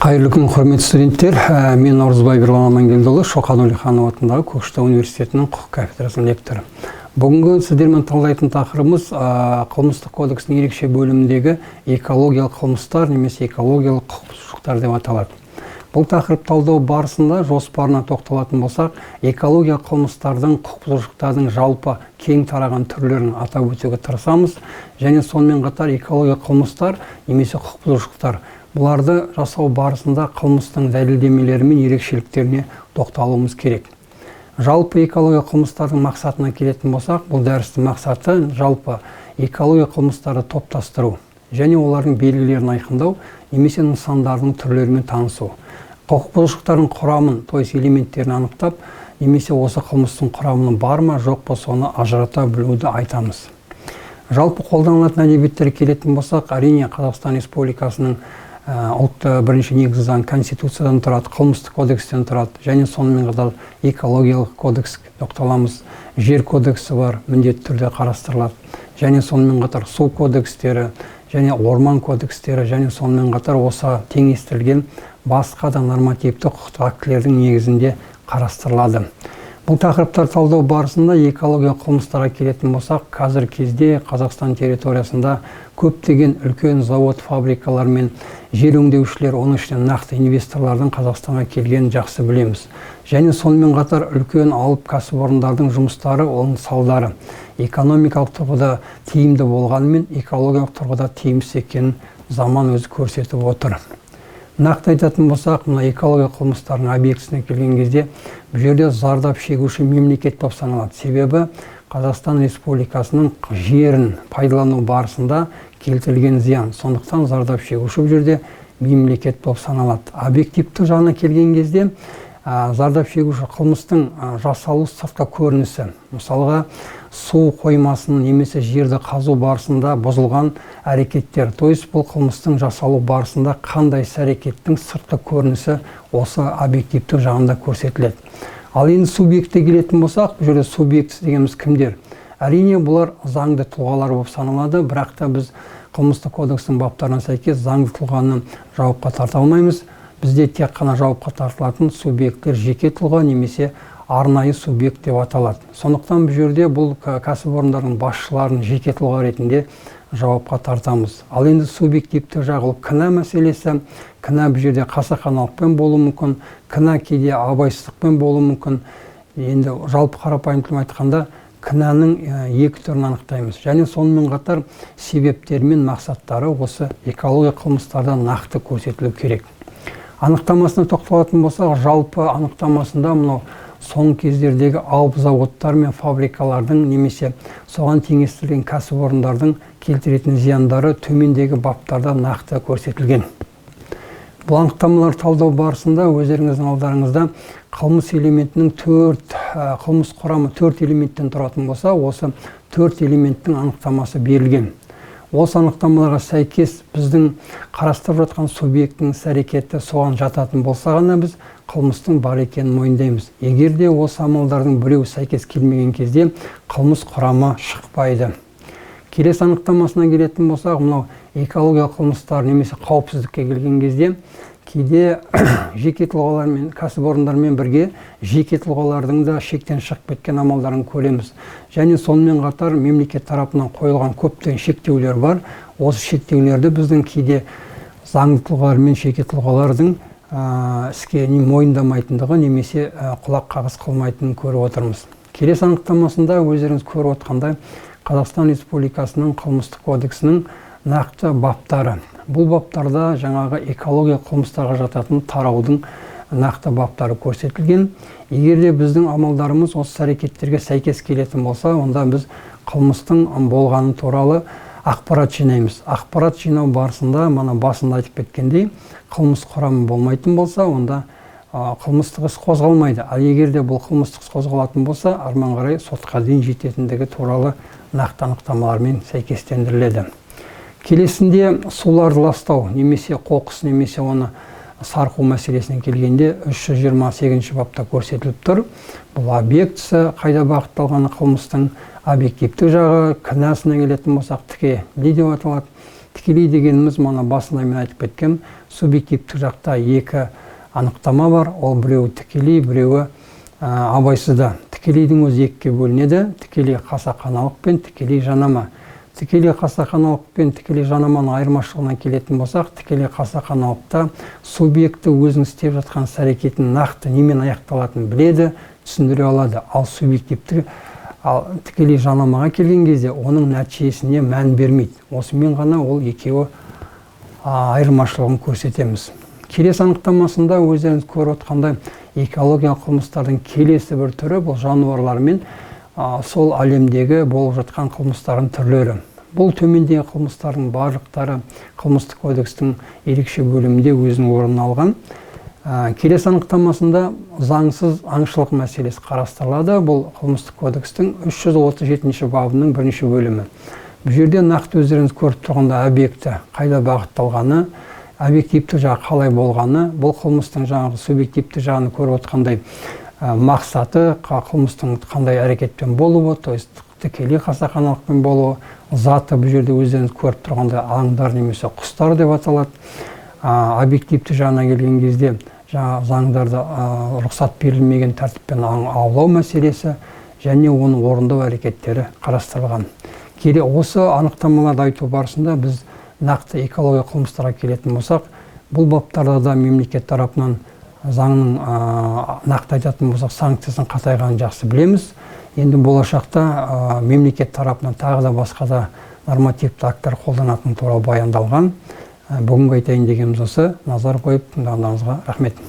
Қайырлы күн, құрметті студенттер. Мен Наурызбай Берлан Амангелдіұлы, Шоқан Уәлиханов атындағы Көкшетау университетінің құқық кафедрасының лекторы. Бүгінгі сіздермен талқылайтын тақырыбымыз қылмыстық кодекстің ерекше бөліміндегі экологиялық қылмыстар немесе экологиялық құқық бұзушылықтар деп аталады. Бұл тақырып талдау барысында жоспарына тоқталатын болсақ, экологиялық қылмыстардың, құқық бұзушылықтардың жалпы кең тараған түрлерін атап өтуге тырысамыз, және сонымен қатар экологиялық қылмыстар немесе құқық бұзушылықтар бұларды жасау барысында қылмыстың дәлелдемелері мен ерекшеліктеріне тоқталуымыз керек. Жалпы экологиялық қылмыстардың мақсатына келетін болсақ, бұл дәрістің мақсаты жалпы экологиялық қылмыстарды топтастыру және олардың белгілерін айқындау немесе нысандардың түрлерімен танысу. Құқық бұзушылықтардың құрамын, то есть элементтерін анықтап, немесе осы қылмыстың құрамының бар ма, жоқ па, соны ажырата білуді айтамыз. Жалпы қолданылатын әдебиеттер келетін болсақ, әрине Қазақстан Республикасының ұлтты бірінші негізгі заң Конституциядан тұрады, қылмыстық кодекстен тұрады, және сонымен қатар экологиялық кодекс тоқталамыз, жер кодексі бар, міндетті түрде қарастырылады, және сонымен қатар су кодекстері, және орман кодекстері, және сонымен қатар осы теңестірілген басқа да нормативті құқықтық актілердің негізінде қарастырылады. Бұл тақырыптар талдау барысында экологиялық қылмыстарға келетін болсақ, қазір кезде Қазақстан территориясында көптеген үлкен завод, фабрикалар мен жер өңдеушілер, оның ішінен нақты инвесторлардың Қазақстанға келгенін жақсы білеміз. Және сонымен қатар үлкен алып кәсіпорындардың жұмыстары, оның салдары экономикалық тұрғыда тиімді болғанымен, экологиялық тұрғыда тиімсіз екенін заман өзі көрсетіп отыр. Нақты айтатын болсақ, мына экологиялық қылмыстардың объектісіне келген кезде, бұл жерде зардап шегуші мемлекет болып саналады. Себебі Қазақстан Республикасының жерін пайдалану барысында келтірілген зиян. Сондықтан зардап шегуші бұл жерде мемлекет болып саналады. Объективті жағына келген кезде, зардап шегуші қылмыстың жасалу сыртқы көрінісі. Мысалға, су қоймасын немесе жерді қазу барысында бұзылған әрекеттер. То есть бұл қылмыстың жасалу барысында қандай әрекеттің сыртқы көрінісі осы объективті жағында көрсетіледі. Ал енді субъектке келетін болсақ, бұл жерде субъектісі дегеніміз кімдер? Әрине, бұлар заңды тұлғалар болып саналады, бірақ та біз қылмыстық кодекстің баптарына сәйкес заңды тұлғаны жауапқа тарта алмаймыз. Бізде тек қана жауапқа тартылатын субъекттер жеке тұлға немесе арнайы субъект деп аталады. Сондықтан бұл жерде бұл кәсіпорындардың басшыларын жеке тұлға ретінде жауапқа тартамыз. Ал енді субъективті жағы кінә мәселесі. Кінә бұл жерде қасақаналықпен болуы мүмкін, кінә кейде абайсыздықпен болуы мүмкін. Енді жалпы қарапайым тілмен айтқанда кінәнің екі түрін анықтаймыз. Және сонымен қатар себептері мен мақсаттары осы экологиялық қылмыстарда нақты көрсетілу керек. Анықтамасына тоқталатын болсақ, жалпы анықтамасында мынау соңғы кездердегі алып заводтар мен фабрикалардың немесе соған теңестірілген кәсіпорындардың келтіретін зияндары төмендегі баптарда нақты көрсетілген. Бұл анықтамалар талдау барысында өздеріңіздің алдарыңызда қылмыс элементінің қылмыс құрамы 4 элементтен тұратын болса, осы 4 элементтің анықтамасы берілген. Осы анықтамаларға сәйкес біздің қарастырып жатқан субъектінің әрекеті соған жататын болса ғана біз қылмыстың бар екенін мойындаймыз. Егер де осы амалдардың біреуі сәйкес келмеген кезде қылмыс құрамы шықпайды. Келесі анықтамасына келетін болсақ, мынау экологиялық қылмыстар немесе қауіпсіздікке келген кезде кейде жеке тұлғалар мен кәсіпорындармен бірге жеке тұлғалардың да шектен шығып кеткен амалдарын көреміз. Және сонымен қатар мемлекет тарапынан қойылған көптеген шектеулер бар. Осы шектеулерді біздің кейде заңды тұлғалар мен жеке тұлғалардың іске мойындамайтындығы немесе құлақ қағыс қылмайтынын көріп отырмыз. Келесі анықтамасында өздеріңіз көріп отқандай Қазақстан Республикасының қылмыстық кодексінің нақты баптары. Бұл баптарда жаңағы экологиялық қылмыстарға жататын тараудың нақты баптары көрсетілген. Егер де біздің амалдарымыз осы әрекеттерге сәйкес келетін болса, онда біз қылмыстың болғаны туралы ақпарат жинаймыз. Ақпарат жинау барысында, мана басында айтып кеткендей, қылмыс құрамы болмайтын болса, онда қылмыстық іс қозғалмайды. Ал егер де бұл қылмыстық іс қозғалатын болса, арман қарай сотқа дейін жететіндігі туралы нақты анықтамалармен сәйкестендіріледі. Келесінде суларды ластау немесе қоқыс немесе оны сарқу мәселесіне келгенде 328 бапта көрсетіліп тұр. Бұл объектісі қайда бағытталған қылмыстың объективті жағы, кінәсіне келетін болсақ тіке деп аталады. Тікелей дегеніміз мана басында мен айтып кеткем, субъективтік жақта екі анықтама бар. Ол біреуі тікелей, біреуі абайсызда. Тікелейдің өзі екіге бөлінеді. Тікелей қасақаналық пен тікелей жанама. Тікелей қасақаналық пен тікелей жанаманың айырмашылығына келетін болсақ, тікелей қасақаналықта субъекті өзінің істеп жатқан іс-әрекетін нақты немен аяқталатынын біледі, түсіндіре алады. Ал субъективті тікелей жанамаға келген кезде оның нәтижесіне мән бермейді. Осымен ғана ол екеуі айырмашылығын көрсетеміз. Келесі анықтамасында өздеріңіз көріп отқандай экологиялық қылмыстардың келесі бір түрі бұл жануарлар мен сол әлемдегі болып жатқан қылмыстардың түрлері. Бұл төмендегі қылмыстардың барлықтары қылмыстық кодекстің ерекше бөлімінде өзінің орнын алған. Келесі анықтамасында заңсыз аңшылық мәселесі қарастырылады. Бұл қылмыстық кодекстің 337 бабының бірінші бөлімі. Бұл жерде нақты өздеріңіз көріп тұрғанда объекті қайда бағытталғаны, объективті жағы қалай болғаны, бұл қылмыстың жаңағы субъективті жағын көріп отқандай мақсаты, қылмыстың қандай әрекетпен болуы, то есть тікелей қасақаналықпен болуы, заты бұл жерде өздеріңіз көріп тұрғандай аңдар немесе құстар деп аталады. Объективті жағына келген кезде жаңа заңдарда рұқсат берілмеген тәртіппен аулау мәселесі және оның орындау әрекеттері қарастырылған. Осы анықтамаларды айту барысында біз нақты экология қылмыстарға келетін болсақ, бұл баптарда да мемлекет тарапынан заңның нақты айтатын болсақ, санкциясын қатайғанын жақсы білеміз. Енді болашақта мемлекет тарапынан тағы да басқа да нормативті акттар қолданатын туралы баяндалған. Бүгінгі айтайын дегеніміз осы. Назар қойып тыңдағандарыңызға рахмет.